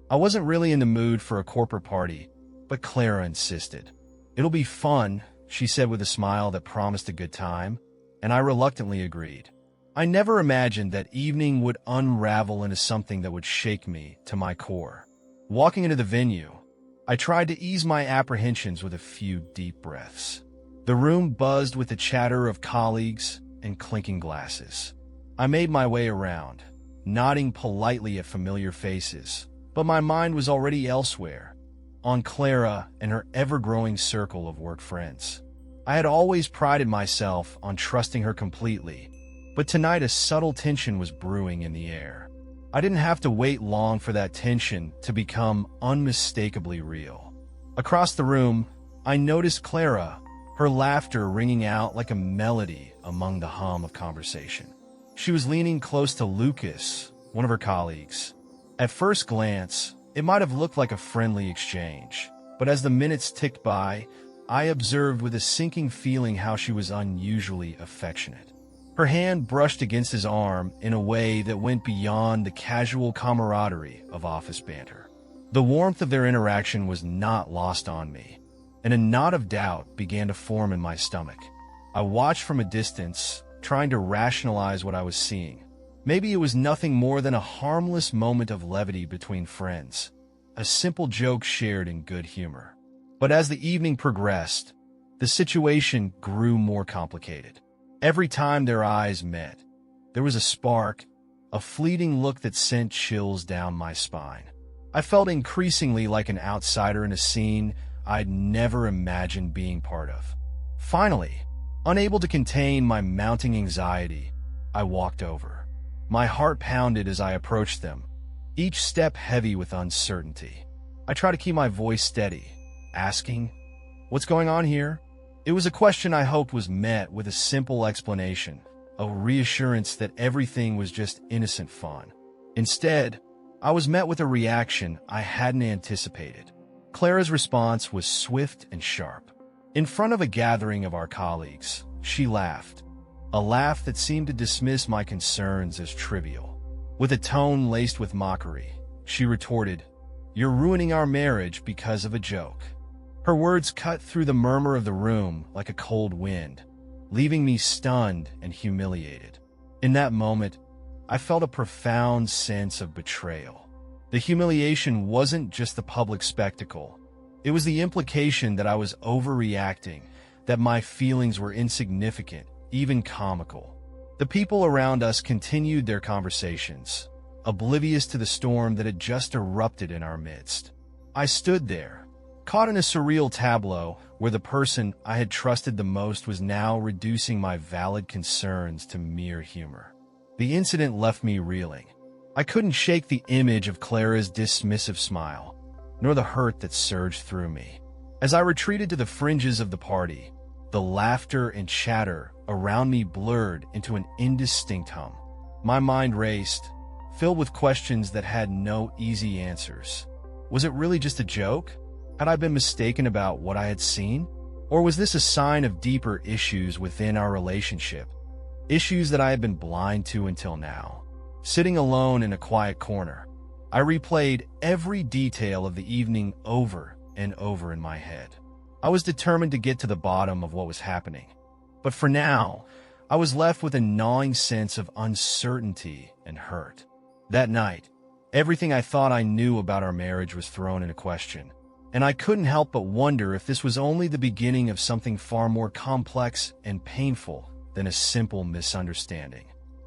I wasn't really in the mood for a corporate party, but Clara insisted. "It'll be fun," she said with a smile that promised a good time, and I reluctantly agreed. I never imagined that evening would unravel into something that would shake me to my core. Walking into the venue, I tried to ease my apprehensions with a few deep breaths. The room buzzed with the chatter of colleagues and clinking glasses. I made my way around, nodding politely at familiar faces, but my mind was already elsewhere, on Clara and her ever-growing circle of work friends. I had always prided myself on trusting her completely, but tonight a subtle tension was brewing in the air. I didn't have to wait long for that tension to become unmistakably real. Across the room, I noticed Clara, her laughter ringing out like a melody among the hum of conversation. She was leaning close to Lucas, one of her colleagues. At first glance, it might have looked like a friendly exchange, but as the minutes ticked by, I observed with a sinking feeling how she was unusually affectionate. Her hand brushed against his arm in a way that went beyond the casual camaraderie of office banter. The warmth of their interaction was not lost on me, and a knot of doubt began to form in my stomach. I watched from a distance, trying to rationalize what I was seeing. Maybe it was nothing more than a harmless moment of levity between friends, a simple joke shared in good humor. But as the evening progressed, the situation grew more complicated. Every time their eyes met, there was a spark, a fleeting look that sent chills down my spine. I felt increasingly like an outsider in a scene I'd never imagined being part of. Finally, unable to contain my mounting anxiety, I walked over. My heart pounded as I approached them, each step heavy with uncertainty. I tried to keep my voice steady, asking, "What's going on here?" It was a question I hoped was met with a simple explanation, a reassurance that everything was just innocent fun. Instead, I was met with a reaction I hadn't anticipated. Clara's response was swift and sharp. In front of a gathering of our colleagues, she laughed, a laugh that seemed to dismiss my concerns as trivial. With a tone laced with mockery, she retorted, "You're ruining our marriage because of a joke." Her words cut through the murmur of the room like a cold wind, leaving me stunned and humiliated. In that moment, I felt a profound sense of betrayal. The humiliation wasn't just the public spectacle. It was the implication that I was overreacting, that my feelings were insignificant, even comical. The people around us continued their conversations, oblivious to the storm that had just erupted in our midst. I stood there, caught in a surreal tableau where the person I had trusted the most was now reducing my valid concerns to mere humor. The incident left me reeling. I couldn't shake the image of Clara's dismissive smile, nor the hurt that surged through me. As I retreated to the fringes of the party, the laughter and chatter around me blurred into an indistinct hum. My mind raced, filled with questions that had no easy answers. Was it really just a joke? Had I been mistaken about what I had seen? Or was this a sign of deeper issues within our relationship? Issues that I had been blind to until now. Sitting alone in a quiet corner, I replayed every detail of the evening over and over in my head. I was determined to get to the bottom of what was happening. But for now, I was left with a gnawing sense of uncertainty and hurt. That night, everything I thought I knew about our marriage was thrown into question, and I couldn't help but wonder if this was only the beginning of something far more complex and painful than a simple misunderstanding.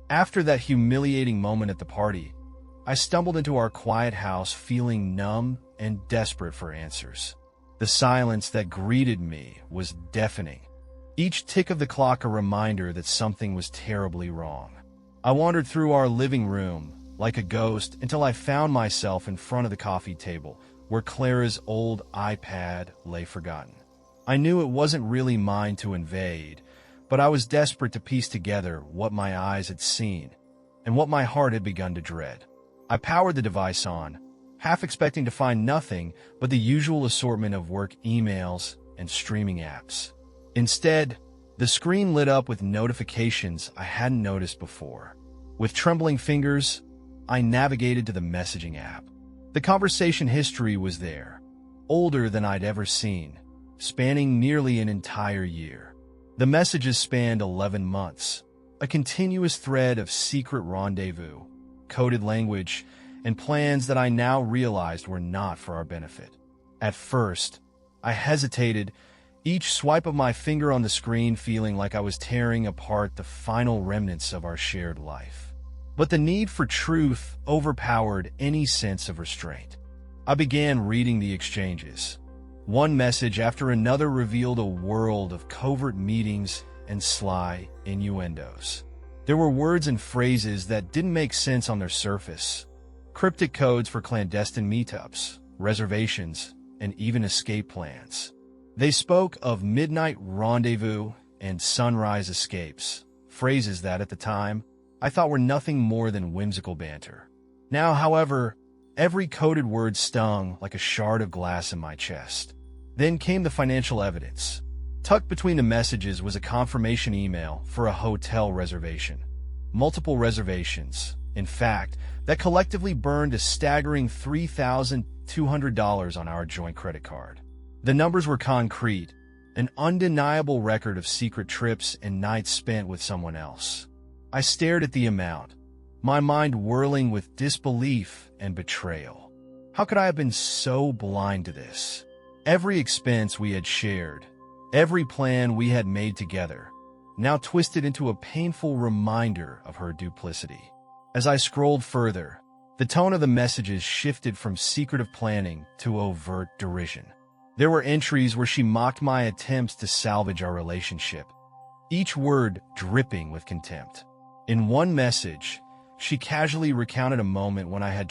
After that humiliating moment at the party, I stumbled into our quiet house feeling numb and desperate for answers. The silence that greeted me was deafening, each tick of the clock a reminder that something was terribly wrong. I wandered through our living room like a ghost until I found myself in front of the coffee table, where Clara's old iPad lay forgotten. I knew it wasn't really mine to invade, but I was desperate to piece together what my eyes had seen and what my heart had begun to dread. I powered the device on, half expecting to find nothing but the usual assortment of work emails and streaming apps. Instead, the screen lit up with notifications I hadn't noticed before. With trembling fingers, I navigated to the messaging app. The conversation history was there, older than I'd ever seen, spanning nearly an entire year. The messages spanned 11 months, a continuous thread of secret rendezvous, coded language, and plans that I now realized were not for our benefit. At first, I hesitated, each swipe of my finger on the screen feeling like I was tearing apart the final remnants of our shared life. But the need for truth overpowered any sense of restraint. I began reading the exchanges. One message after another revealed a world of covert meetings and sly innuendos. There were words and phrases that didn't make sense on their surface. Cryptic codes for clandestine meetups, reservations, and even escape plans. They spoke of midnight rendezvous and sunrise escapes, phrases that, at the time, I thought were nothing more than whimsical banter. Now, however, every coded word stung like a shard of glass in my chest. Then came the financial evidence. Tucked between the messages was a confirmation email for a hotel reservation. Multiple reservations, in fact, that collectively burned a staggering $3,200 on our joint credit card. The numbers were concrete, an undeniable record of secret trips and nights spent with someone else. I stared at the amount, my mind whirling with disbelief and betrayal. How could I have been so blind to this? Every expense we had shared, every plan we had made together, now twisted into a painful reminder of her duplicity. As I scrolled further, the tone of the messages shifted from secretive planning to overt derision. There were entries where she mocked my attempts to salvage our relationship, each word dripping with contempt. In one message, she casually recounted a moment when I had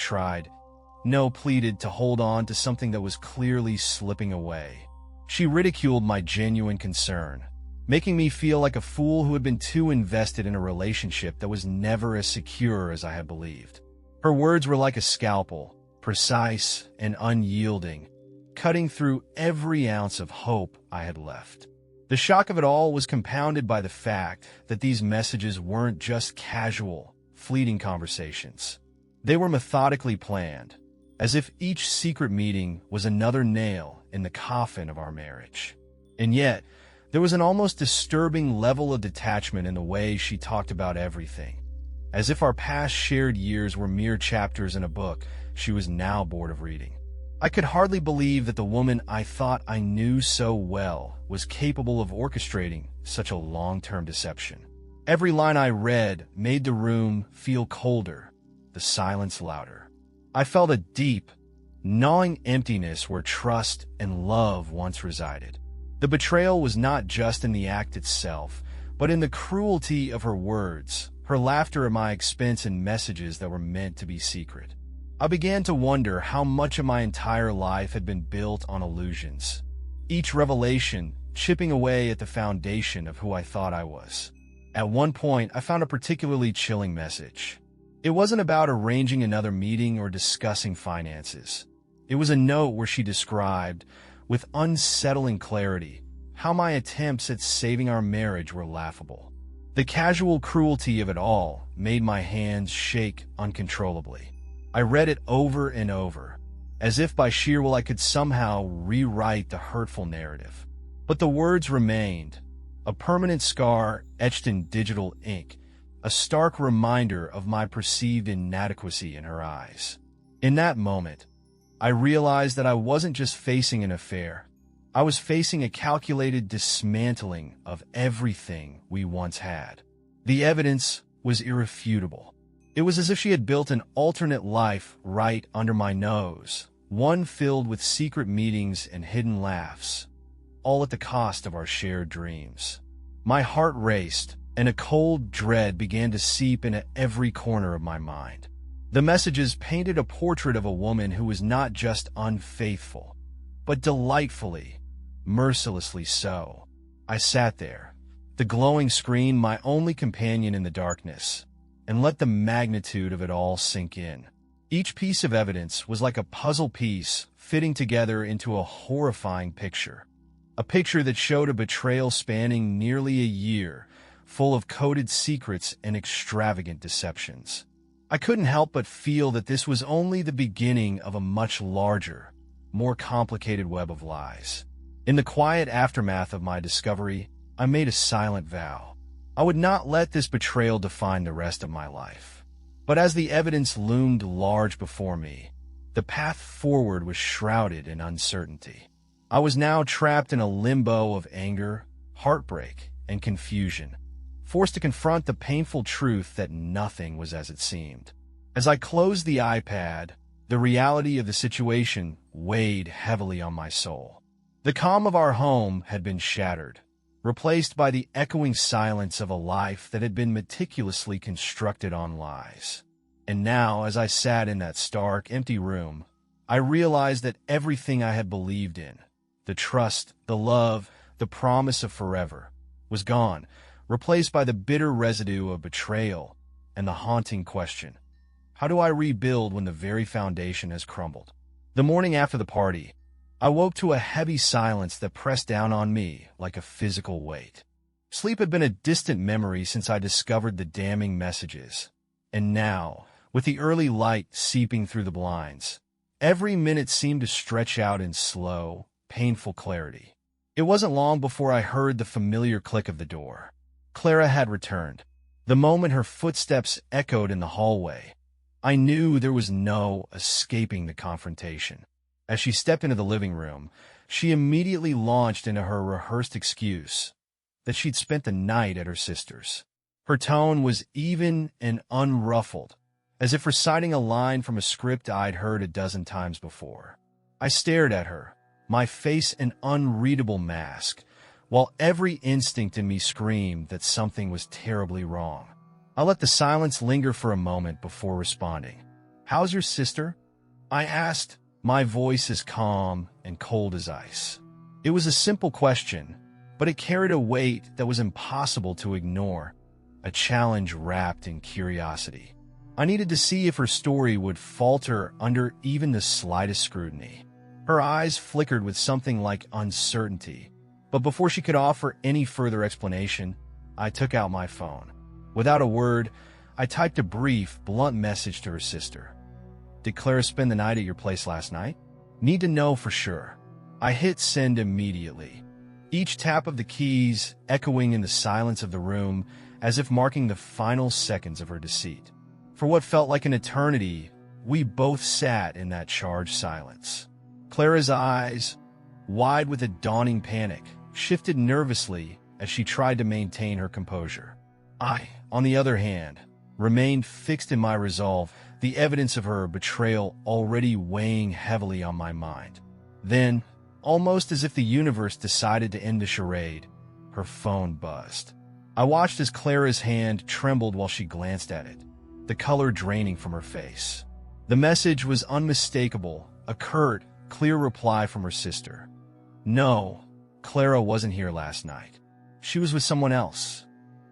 pleaded to hold on to something that was clearly slipping away. She ridiculed my genuine concern, making me feel like a fool who had been too invested in a relationship that was never as secure as I had believed. Her words were like a scalpel, precise and unyielding, cutting through every ounce of hope I had left. The shock of it all was compounded by the fact that these messages weren't just casual, fleeting conversations. They were methodically planned, as if each secret meeting was another nail in the coffin of our marriage. And yet, there was an almost disturbing level of detachment in the way she talked about everything, as if our past shared years were mere chapters in a book she was now bored of reading. I could hardly believe that the woman I thought I knew so well was capable of orchestrating such a long-term deception. Every line I read made the room feel colder, the silence louder. I felt a deep, gnawing emptiness where trust and love once resided. The betrayal was not just in the act itself, but in the cruelty of her words, her laughter at my expense, and messages that were meant to be secret. I began to wonder how much of my entire life had been built on illusions, each revelation chipping away at the foundation of who I thought I was. At one point, I found a particularly chilling message. It wasn't about arranging another meeting or discussing finances. It was a note where she described, with unsettling clarity, how my attempts at saving our marriage were laughable. The casual cruelty of it all made my hands shake uncontrollably. I read it over and over, as if by sheer will I could somehow rewrite the hurtful narrative. But the words remained, a permanent scar etched in digital ink, a stark reminder of my perceived inadequacy in her eyes. In that moment, I realized that I wasn't just facing an affair. I was facing a calculated dismantling of everything we once had. The evidence was irrefutable. It was as if she had built an alternate life right under my nose, one filled with secret meetings and hidden laughs, all at the cost of our shared dreams. My heart raced, and a cold dread began to seep into every corner of my mind. The messages painted a portrait of a woman who was not just unfaithful, but delightfully, mercilessly so. I sat there, the glowing screen my only companion in the darkness, and let the magnitude of it all sink in. Each piece of evidence was like a puzzle piece fitting together into a horrifying picture. A picture that showed a betrayal spanning nearly a year, full of coded secrets and extravagant deceptions. I couldn't help but feel that this was only the beginning of a much larger, more complicated web of lies. In the quiet aftermath of my discovery, I made a silent vow. I would not let this betrayal define the rest of my life. But as the evidence loomed large before me, the path forward was shrouded in uncertainty. I was now trapped in a limbo of anger, heartbreak, and confusion, forced to confront the painful truth that nothing was as it seemed. As I closed the iPad, the reality of the situation weighed heavily on my soul. The calm of our home had been shattered, replaced by the echoing silence of a life that had been meticulously constructed on lies. And now, as I sat in that stark, empty room, I realized that everything I had believed in, the trust, the love, the promise of forever, was gone, replaced by the bitter residue of betrayal and the haunting question, how do I rebuild when the very foundation has crumbled? The morning after the party, I woke to a heavy silence that pressed down on me like a physical weight. Sleep had been a distant memory since I discovered the damning messages. And now, with the early light seeping through the blinds, every minute seemed to stretch out in slow, painful clarity. It wasn't long before I heard the familiar click of the door. Clara had returned. The moment her footsteps echoed in the hallway, I knew there was no escaping the confrontation. As she stepped into the living room, she immediately launched into her rehearsed excuse that she'd spent the night at her sister's. Her tone was even and unruffled, as if reciting a line from a script I'd heard a dozen times before. I stared at her, my face an unreadable mask, while every instinct in me screamed that something was terribly wrong. I let the silence linger for a moment before responding. "How's your sister?" I asked, my voice as calm and cold as ice. It was a simple question, but it carried a weight that was impossible to ignore, a challenge wrapped in curiosity. I needed to see if her story would falter under even the slightest scrutiny. Her eyes flickered with something like uncertainty, but before she could offer any further explanation, I took out my phone. Without a word, I typed a brief, blunt message to her sister. "Did Clara spend the night at your place last night? Need to know for sure." I hit send immediately, each tap of the keys echoing in the silence of the room as if marking the final seconds of her deceit. For what felt like an eternity, we both sat in that charged silence. Clara's eyes, wide with a dawning panic, shifted nervously as she tried to maintain her composure. I, on the other hand, remained fixed in my resolve, the evidence of her betrayal already weighing heavily on my mind. Then, almost as if the universe decided to end the charade, her phone buzzed. I watched as Clara's hand trembled while she glanced at it, the color draining from her face. The message was unmistakable, a curt, clear reply from her sister. No, Clara wasn't here last night. She was with someone else.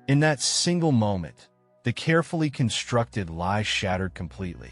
In that single moment, the carefully constructed lie shattered completely.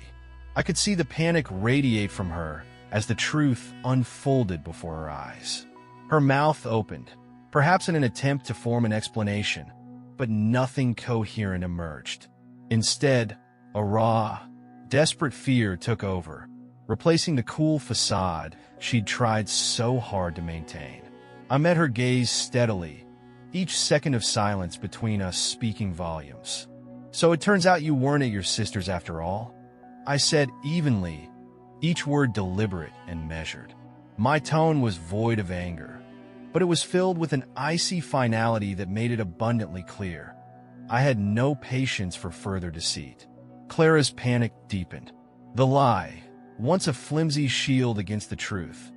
I could see the panic radiate from her as the truth unfolded before her eyes. Her mouth opened, perhaps in an attempt to form an explanation, but nothing coherent emerged. Instead, a raw, desperate fear took over, replacing the cool facade she'd tried so hard to maintain. I met her gaze steadily, each second of silence between us speaking volumes. "So it turns out you weren't at your sister's after all?" I said evenly, each word deliberate and measured. My tone was void of anger, but it was filled with an icy finality that made it abundantly clear. I had no patience for further deceit. Clara's panic deepened. The lie, once a flimsy shield against the truth,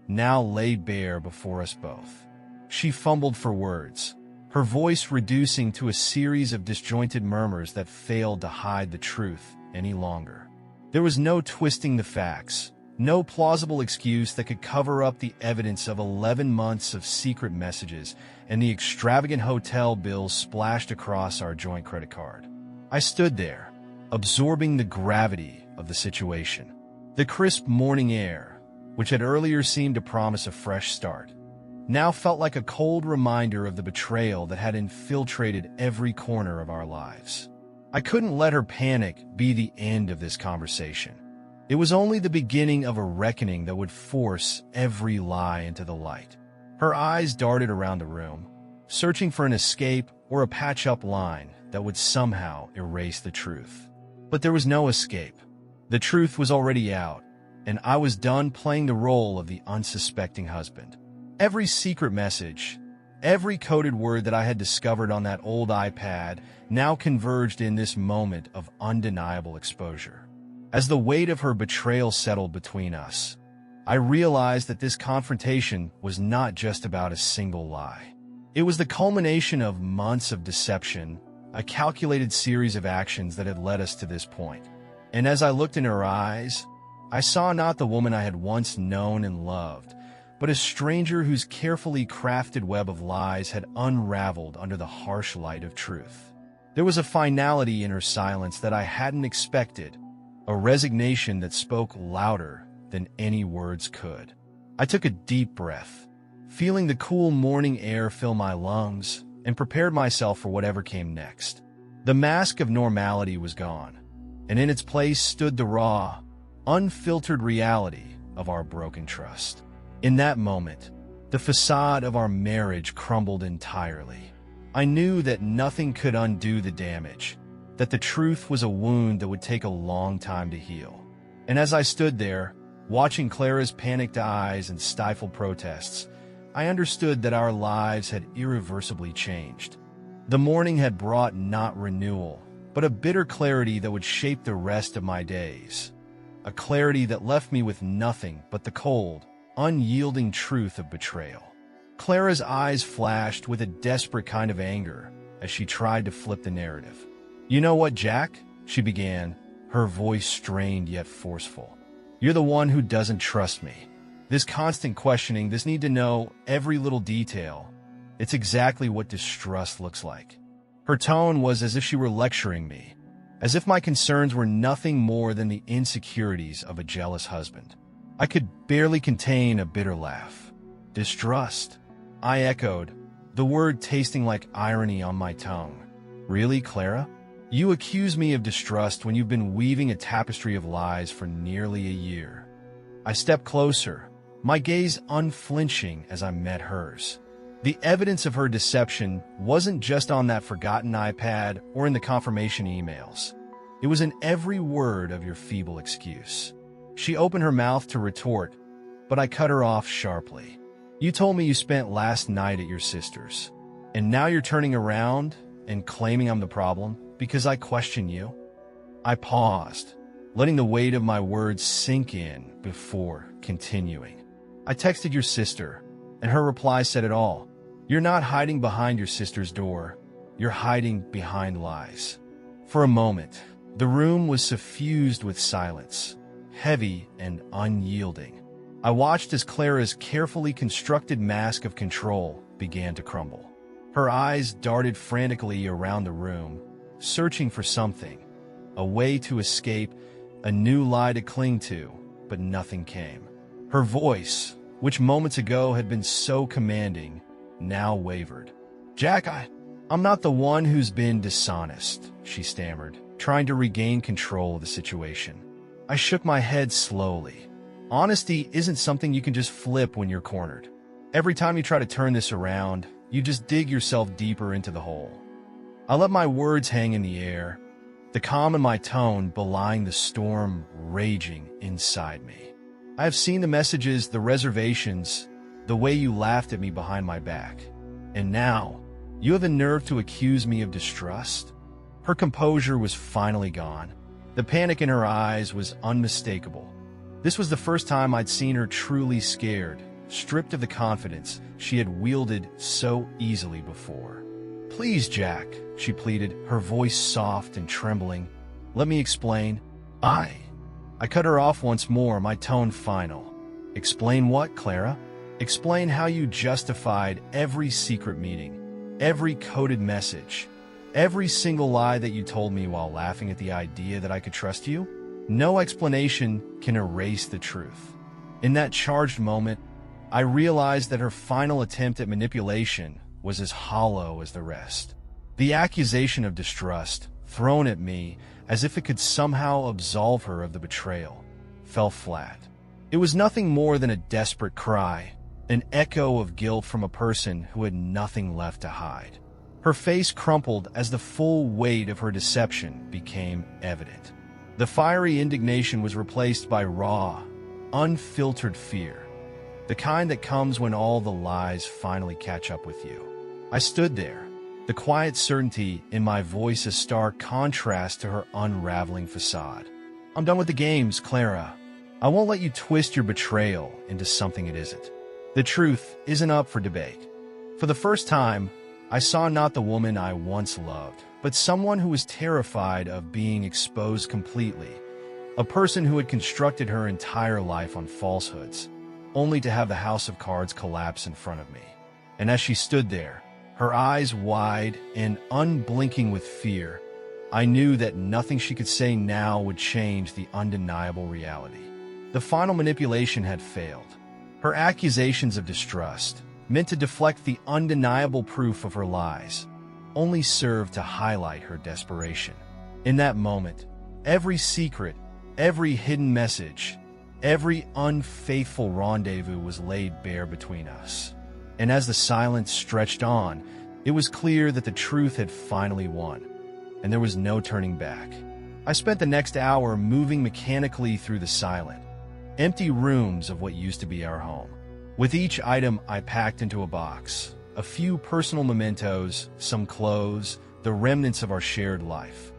now lay bare before us both. She fumbled for words, her voice reducing to a series of disjointed murmurs that failed to hide the truth any longer. There was no twisting the facts, no plausible excuse that could cover up the evidence of 11 months of secret messages and the extravagant hotel bills splashed across our joint credit card. I stood there, absorbing the gravity of the situation. The crisp morning air, which had earlier seemed to promise a fresh start, now felt like a cold reminder of the betrayal that had infiltrated every corner of our lives. I couldn't let her panic be the end of this conversation. It was only the beginning of a reckoning that would force every lie into the light. Her eyes darted around the room, searching for an escape or a patch-up line that would somehow erase the truth. But there was no escape. The truth was already out, and I was done playing the role of the unsuspecting husband. Every secret message, every coded word that I had discovered on that old iPad now converged in this moment of undeniable exposure. As the weight of her betrayal settled between us, I realized that this confrontation was not just about a single lie. It was the culmination of months of deception, a calculated series of actions that had led us to this point. And as I looked in her eyes, I saw not the woman I had once known and loved, but a stranger whose carefully crafted web of lies had unraveled under the harsh light of truth. There was a finality in her silence that I hadn't expected, a resignation that spoke louder than any words could. I took a deep breath, feeling the cool morning air fill my lungs, and prepared myself for whatever came next. The mask of normality was gone, and in its place stood the raw, unfiltered reality of our broken trust. In that moment, the facade of our marriage crumbled entirely. I knew that nothing could undo the damage, that the truth was a wound that would take a long time to heal. And as I stood there, watching Clara's panicked eyes and stifled protests, I understood that our lives had irreversibly changed. The morning had brought not renewal, but a bitter clarity that would shape the rest of my days. A clarity that left me with nothing but the cold, unyielding truth of betrayal. Clara's eyes flashed with a desperate kind of anger as she tried to flip the narrative. "You know what, Jack?" she began, her voice strained yet forceful. "You're the one who doesn't trust me. This constant questioning, this need to know every little detail. It's exactly what distrust looks like." Her tone was as if she were lecturing me, as if my concerns were nothing more than the insecurities of a jealous husband. I could barely contain a bitter laugh. "Distrust?" I echoed, the word tasting like irony on my tongue. "Really, Clara? You accuse me of distrust when you've been weaving a tapestry of lies for nearly a year." I stepped closer, my gaze unflinching as I met hers. The evidence of her deception wasn't just on that forgotten iPad or in the confirmation emails. It was in every word of your feeble excuse. She opened her mouth to retort, but I cut her off sharply. "You told me you spent last night at your sister's, and now you're turning around and claiming I'm the problem because I question you?" I paused, letting the weight of my words sink in before continuing. "I texted your sister, and her reply said it all. You're not hiding behind your sister's door. You're hiding behind lies." For a moment, the room was suffused with silence, heavy and unyielding. I watched as Clara's carefully constructed mask of control began to crumble. Her eyes darted frantically around the room, searching for something, a way to escape, a new lie to cling to, but nothing came. Her voice, which moments ago had been so commanding, now wavered. "Jack, I'm not the one who's been dishonest," she stammered, trying to regain control of the situation. I shook my head slowly. "Honesty isn't something you can just flip when you're cornered. Every time you try to turn this around, you just dig yourself deeper into the hole." I let my words hang in the air, the calm in my tone belying the storm raging inside me. "I have seen the messages, the reservations, the way you laughed at me behind my back. And now, you have the nerve to accuse me of distrust?" Her composure was finally gone. The panic in her eyes was unmistakable. This was the first time I'd seen her truly scared, stripped of the confidence she had wielded so easily before. "Please, Jack," she pleaded, her voice soft and trembling. "Let me explain." I cut her off once more, my tone final. "Explain what, Clara? Explain how you justified every secret meeting, every coded message, every single lie that you told me while laughing at the idea that I could trust you? No explanation can erase the truth." In that charged moment, I realized that her final attempt at manipulation was as hollow as the rest. The accusation of distrust, thrown at me as if it could somehow absolve her of the betrayal, fell flat. It was nothing more than a desperate cry, an echo of guilt from a person who had nothing left to hide. Her face crumpled as the full weight of her deception became evident. The fiery indignation was replaced by raw, unfiltered fear, the kind that comes when all the lies finally catch up with you. I stood there, the quiet certainty in my voice a stark contrast to her unraveling facade. "I'm done with the games, Clara. I won't let you twist your betrayal into something it isn't. The truth isn't up for debate." For the first time, I saw not the woman I once loved, but someone who was terrified of being exposed completely, a person who had constructed her entire life on falsehoods, only to have the house of cards collapse in front of me. And as she stood there, her eyes wide and unblinking with fear, I knew that nothing she could say now would change the undeniable reality. The final manipulation had failed. Her accusations of distrust, meant to deflect the undeniable proof of her lies, only served to highlight her desperation. In that moment, every secret, every hidden message, every unfaithful rendezvous was laid bare between us. And as the silence stretched on, it was clear that the truth had finally won, and there was no turning back. I spent the next hour moving mechanically through the silent, empty rooms of what used to be our home. With each item I packed into a box, a few personal mementos, some clothes, the remnants of our shared life.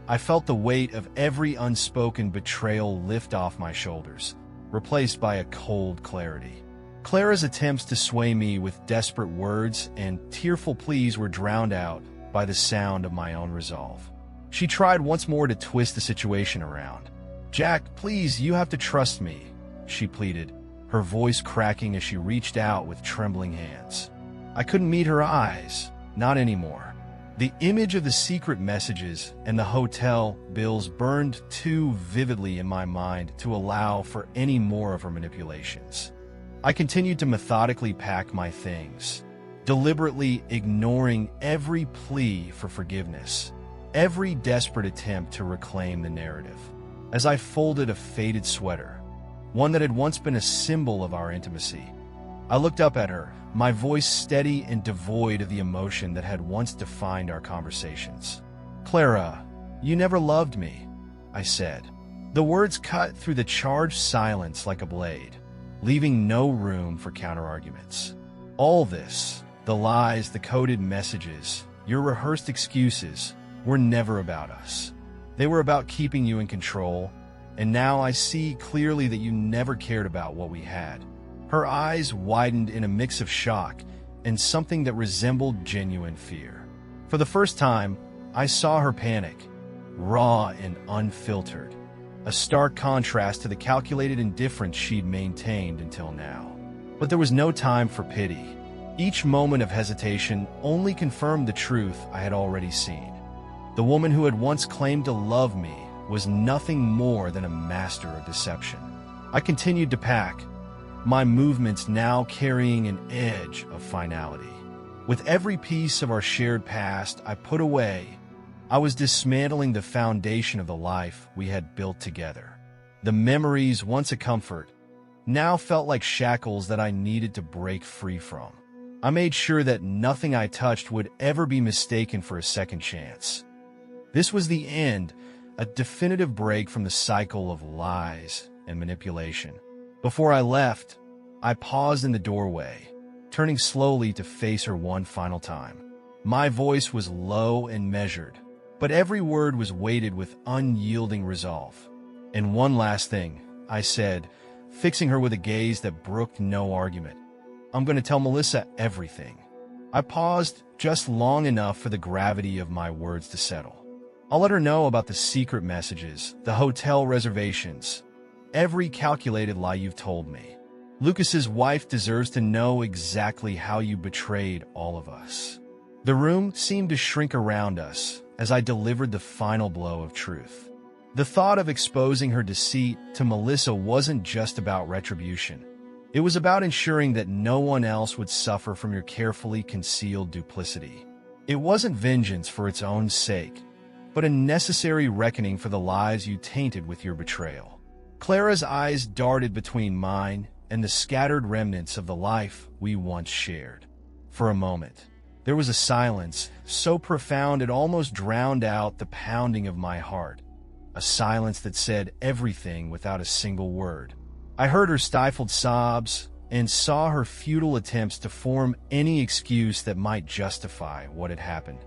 I felt the weight of every unspoken betrayal lift off my shoulders, replaced by a cold clarity. Clara's attempts to sway me with desperate words and tearful pleas were drowned out by the sound of my own resolve. She tried once more to twist the situation around. "Jack, please, you have to trust me," she pleaded, her voice cracking as she reached out with trembling hands. I couldn't meet her eyes, not anymore. The image of the secret messages and the hotel bills burned too vividly in my mind to allow for any more of her manipulations. I continued to methodically pack my things, deliberately ignoring every plea for forgiveness, every desperate attempt to reclaim the narrative. As I folded a faded sweater, one that had once been a symbol of our intimacy, I looked up at her, my voice steady and devoid of the emotion that had once defined our conversations. "Clara, you never loved me," I said. The words cut through the charged silence like a blade, leaving no room for counterarguments. All this, the lies, the coded messages, your rehearsed excuses, were never about us. They were about keeping you in control, and now I see clearly that you never cared about what we had. Her eyes widened in a mix of shock and something that resembled genuine fear. For the first time, I saw her panic, raw and unfiltered, a stark contrast to the calculated indifference she'd maintained until now. But there was no time for pity. Each moment of hesitation only confirmed the truth I had already seen. The woman who had once claimed to love me was nothing more than a master of deception. I continued to pack, my movements now carrying an edge of finality. With every piece of our shared past I put away, I was dismantling the foundation of the life we had built together. The memories, once a comfort, now felt like shackles that I needed to break free from. I made sure that nothing I touched would ever be mistaken for a second chance. This was the end, a definitive break from the cycle of lies and manipulation. Before I left, I paused in the doorway, turning slowly to face her one final time. My voice was low and measured, but every word was weighted with unyielding resolve. "And one last thing," I said, fixing her with a gaze that brooked no argument. "I'm going to tell Melissa everything." I paused just long enough for the gravity of my words to settle. "I'll let her know about the secret messages, the hotel reservations, every calculated lie you've told me. Lucas's wife deserves to know exactly how you betrayed all of us." The room seemed to shrink around us as I delivered the final blow of truth. The thought of exposing her deceit to Melissa wasn't just about retribution. It was about ensuring that no one else would suffer from your carefully concealed duplicity. It wasn't vengeance for its own sake. but a necessary reckoning for the lives you tainted with your betrayal. Clara's eyes darted between mine and the scattered remnants of the life we once shared. For a moment, there was a silence so profound it almost drowned out the pounding of my heart, a silence that said everything without a single word. I heard her stifled sobs and saw her futile attempts to form any excuse that might justify what had happened,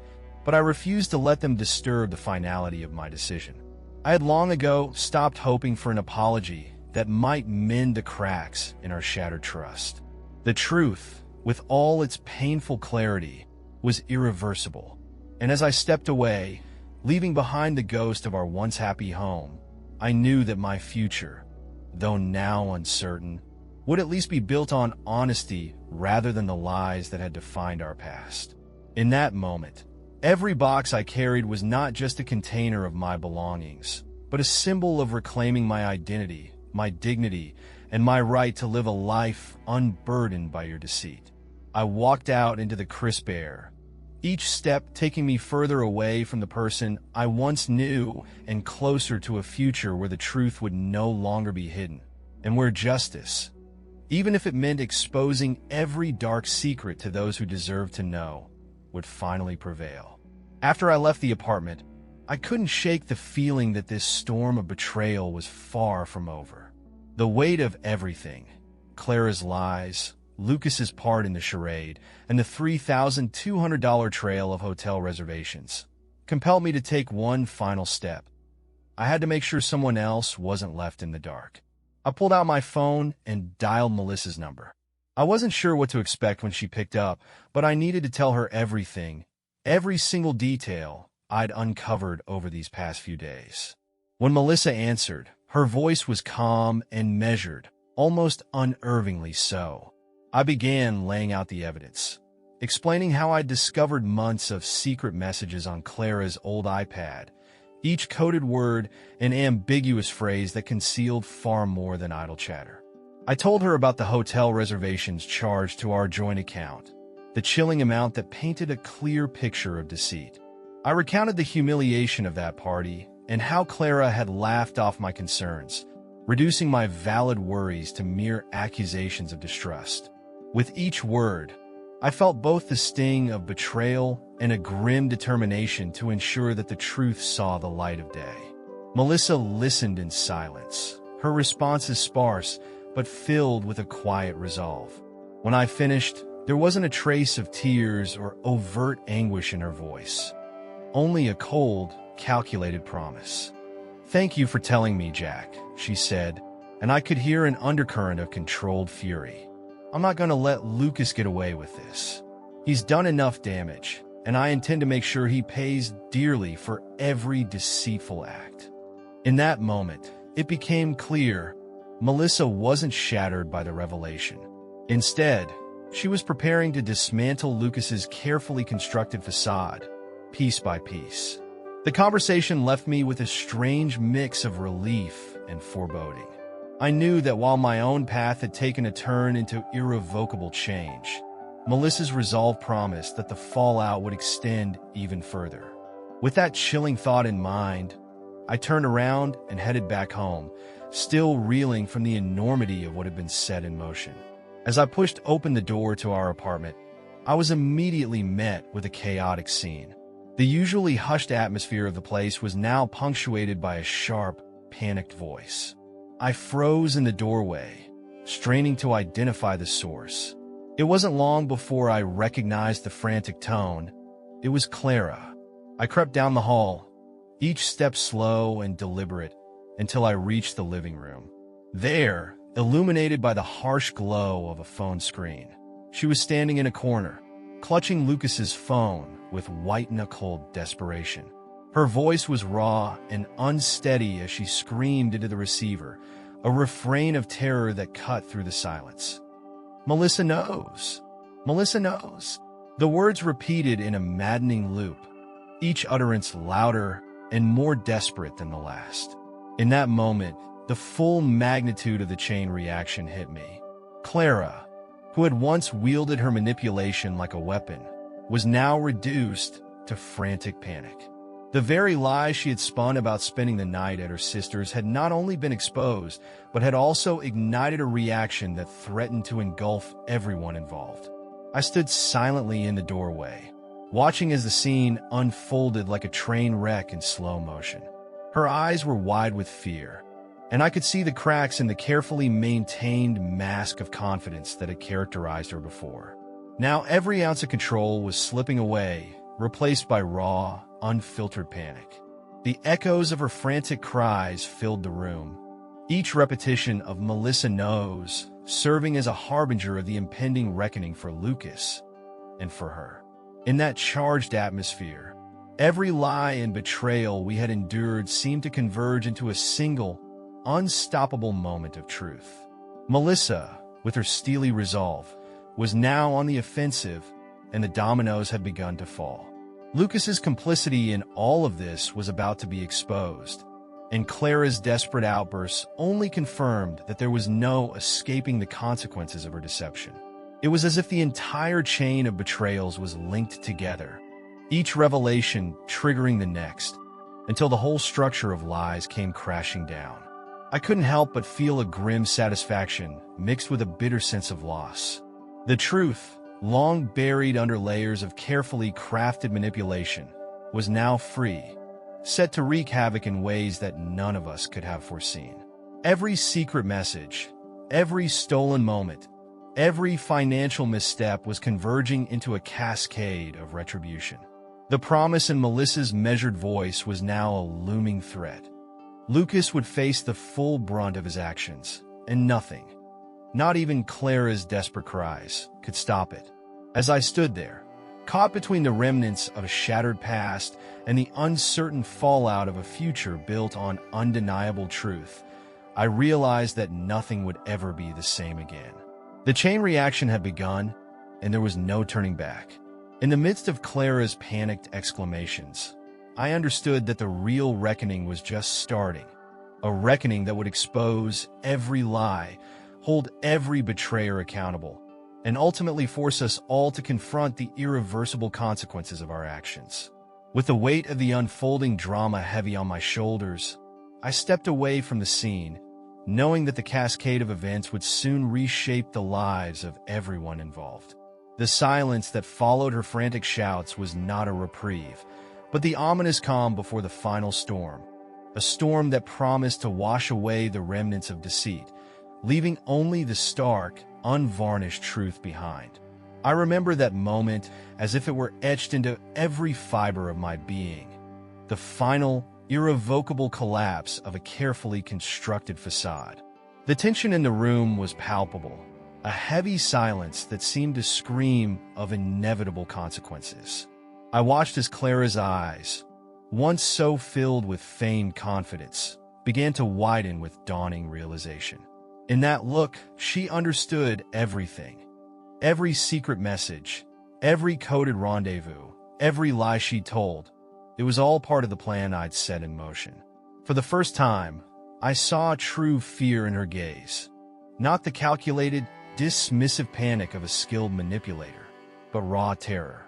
but I refused to let them disturb the finality of my decision. I had long ago stopped hoping for an apology that might mend the cracks in our shattered trust. The truth, with all its painful clarity, was irreversible, and as I stepped away, leaving behind the ghost of our once happy home, I knew that my future, though now uncertain, would at least be built on honesty rather than the lies that had defined our past. In that moment, every box I carried was not just a container of my belongings, but a symbol of reclaiming my identity, my dignity, and my right to live a life unburdened by your deceit. I walked out into the crisp air, each step taking me further away from the person I once knew and closer to a future where the truth would no longer be hidden, and where justice, even if it meant exposing every dark secret to those who deserved to know, would finally prevail. After I left the apartment, I couldn't shake the feeling that this storm of betrayal was far from over. The weight of everything, Clara's lies, Lucas's part in the charade, and the $3,200 trail of hotel reservations, compelled me to take one final step. I had to make sure someone else wasn't left in the dark. I pulled out my phone and dialed Melissa's number. I wasn't sure what to expect when she picked up, but I needed to tell her everything, every single detail I'd uncovered over these past few days. When Melissa answered, her voice was calm and measured, almost unnervingly so. I began laying out the evidence, explaining how I'd discovered months of secret messages on Clara's old iPad, each coded word an ambiguous phrase that concealed far more than idle chatter. I told her about the hotel reservations charged to our joint account, the chilling amount that painted a clear picture of deceit. I recounted the humiliation of that party and how Clara had laughed off my concerns, reducing my valid worries to mere accusations of distrust. With each word, I felt both the sting of betrayal and a grim determination to ensure that the truth saw the light of day. Melissa listened in silence, her responses sparse, but filled with a quiet resolve. When I finished, there wasn't a trace of tears or overt anguish in her voice, only a cold, calculated promise. "Thank you for telling me, Jack," she said, and I could hear an undercurrent of controlled fury. "I'm not going to let Lucas get away with this. He's done enough damage, and I intend to make sure he pays dearly for every deceitful act." In that moment, it became clear Melissa wasn't shattered by the revelation. Instead, she was preparing to dismantle Lucas's carefully constructed facade, piece by piece. The conversation left me with a strange mix of relief and foreboding. I knew that while my own path had taken a turn into irrevocable change, Melissa's resolve promised that the fallout would extend even further. With that chilling thought in mind, I turned around and headed back home, still reeling from the enormity of what had been set in motion. As I pushed open the door to our apartment, I was immediately met with a chaotic scene. The usually hushed atmosphere of the place was now punctuated by a sharp, panicked voice. I froze in the doorway, straining to identify the source. It wasn't long before I recognized the frantic tone. It was Clara. I crept down the hall, each step slow and deliberate, until I reached the living room. There, illuminated by the harsh glow of a phone screen, she was standing in a corner, clutching Lucas's phone with white-knuckled desperation. Her voice was raw and unsteady as she screamed into the receiver, a refrain of terror that cut through the silence. "Melissa knows. Melissa knows." The words repeated in a maddening loop, each utterance louder and more desperate than the last. In that moment, the full magnitude of the chain reaction hit me. Clara, who had once wielded her manipulation like a weapon, was now reduced to frantic panic. The very lie she had spun about spending the night at her sister's had not only been exposed, but had also ignited a reaction that threatened to engulf everyone involved. I stood silently in the doorway, watching as the scene unfolded like a train wreck in slow motion. Her eyes were wide with fear, and I could see the cracks in the carefully maintained mask of confidence that had characterized her before. Now every ounce of control was slipping away, replaced by raw, unfiltered panic. The echoes of her frantic cries filled the room, each repetition of "Melissa knows" serving as a harbinger of the impending reckoning for Lucas and for her. In that charged atmosphere, every lie and betrayal we had endured seemed to converge into a single, unstoppable moment of truth. Melissa, with her steely resolve, was now on the offensive, and the dominoes had begun to fall. Lucas's complicity in all of this was about to be exposed, and Clara's desperate outbursts only confirmed that there was no escaping the consequences of her deception. It was as if the entire chain of betrayals was linked together, each revelation triggering the next, until the whole structure of lies came crashing down. I couldn't help but feel a grim satisfaction mixed with a bitter sense of loss. The truth, long buried under layers of carefully crafted manipulation, was now free, set to wreak havoc in ways that none of us could have foreseen. Every secret message, every stolen moment, every financial misstep was converging into a cascade of retribution. The promise in Melissa's measured voice was now a looming threat. Lucas would face the full brunt of his actions, and nothing, not even Clara's desperate cries, could stop it. As I stood there, caught between the remnants of a shattered past and the uncertain fallout of a future built on undeniable truth, I realized that nothing would ever be the same again. The chain reaction had begun, and there was no turning back. In the midst of Clara's panicked exclamations, I understood that the real reckoning was just starting, a reckoning that would expose every lie, hold every betrayer accountable, and ultimately force us all to confront the irreversible consequences of our actions. With the weight of the unfolding drama heavy on my shoulders, I stepped away from the scene, knowing that the cascade of events would soon reshape the lives of everyone involved. The silence that followed her frantic shouts was not a reprieve, but the ominous calm before the final storm, a storm that promised to wash away the remnants of deceit, leaving only the stark, unvarnished truth behind. I remember that moment as if it were etched into every fiber of my being, the final, irrevocable collapse of a carefully constructed facade. The tension in the room was palpable, a heavy silence that seemed to scream of inevitable consequences. I watched as Clara's eyes, once so filled with feigned confidence, began to widen with dawning realization. In that look, she understood everything. Every secret message, every coded rendezvous, every lie she told. It was all part of the plan I'd set in motion. For the first time, I saw true fear in her gaze. Not the calculated, dismissive panic of a skilled manipulator, but raw terror.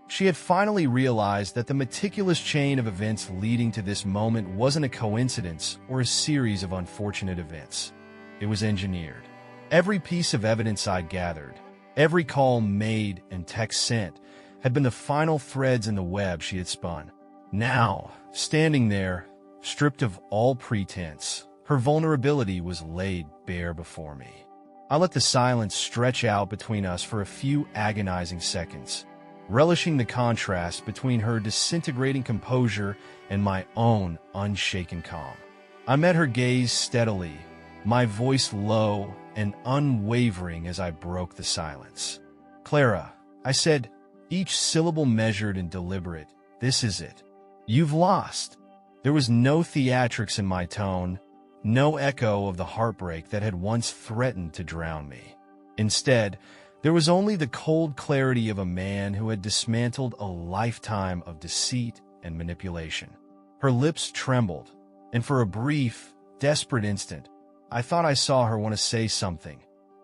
She had finally realized that the meticulous chain of events leading to this moment wasn't a coincidence or a series of unfortunate events. It was engineered. Every piece of evidence I'd gathered, every call made and text sent, had been the final threads in the web she had spun. Now, standing there, stripped of all pretense, her vulnerability was laid bare before me. I let the silence stretch out between us for a few agonizing seconds, relishing the contrast between her disintegrating composure and my own unshaken calm. I met her gaze steadily, my voice low and unwavering as I broke the silence. "Clara," I said, each syllable measured and deliberate, "this is it. You've lost." There was no theatrics in my tone, no echo of the heartbreak that had once threatened to drown me. Instead, there was only the cold clarity of a man who had dismantled a lifetime of deceit and manipulation. Her lips trembled, and for a brief, desperate instant, I thought I saw her want to say something,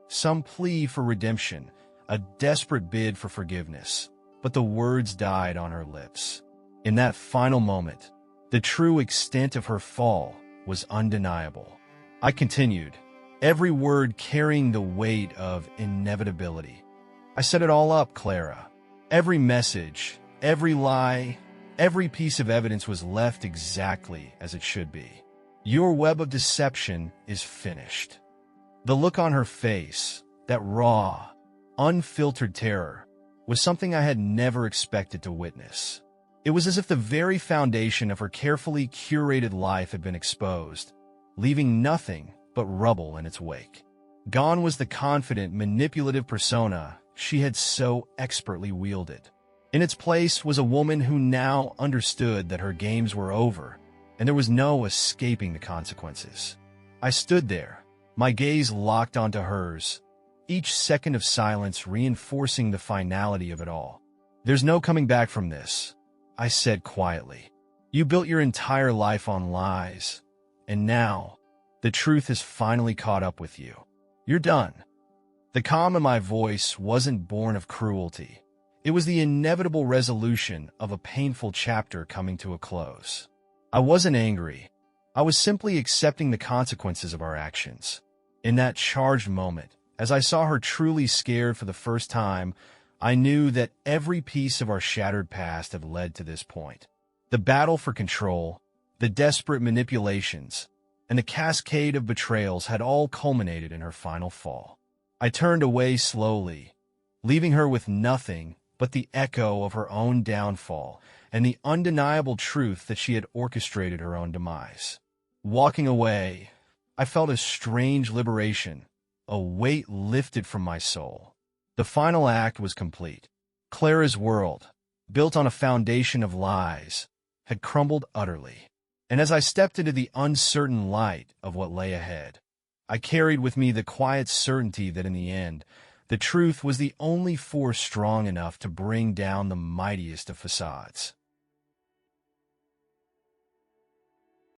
some plea for redemption, a desperate bid for forgiveness, but the words died on her lips. In that final moment, the true extent of her fall was undeniable. I continued, every word carrying the weight of inevitability. I set it all up, Clara. Every message, every lie, every piece of evidence was left exactly as it should be. Your web of deception is finished. The look on her face, that raw, unfiltered terror, was something I had never expected to witness. It was as if the very foundation of her carefully curated life had been exposed, leaving nothing but rubble in its wake. Gone was the confident, manipulative persona she had so expertly wielded. In its place was a woman who now understood that her games were over, and there was no escaping the consequences. I stood there, my gaze locked onto hers, each second of silence reinforcing the finality of it all. There's no coming back from this, I said quietly. You built your entire life on lies, and now, the truth has finally caught up with you. You're done. The calm in my voice wasn't born of cruelty. It was the inevitable resolution of a painful chapter coming to a close. I wasn't angry. I was simply accepting the consequences of our actions. In that charged moment, as I saw her truly scared for the first time, I knew that every piece of our shattered past had led to this point. The battle for control, the desperate manipulations, and the cascade of betrayals had all culminated in her final fall. I turned away slowly, leaving her with nothing but the echo of her own downfall and the undeniable truth that she had orchestrated her own demise. Walking away, I felt a strange liberation, a weight lifted from my soul. The final act was complete. Clara's world, built on a foundation of lies, had crumbled utterly. And as I stepped into the uncertain light of what lay ahead, I carried with me the quiet certainty that in the end, the truth was the only force strong enough to bring down the mightiest of facades.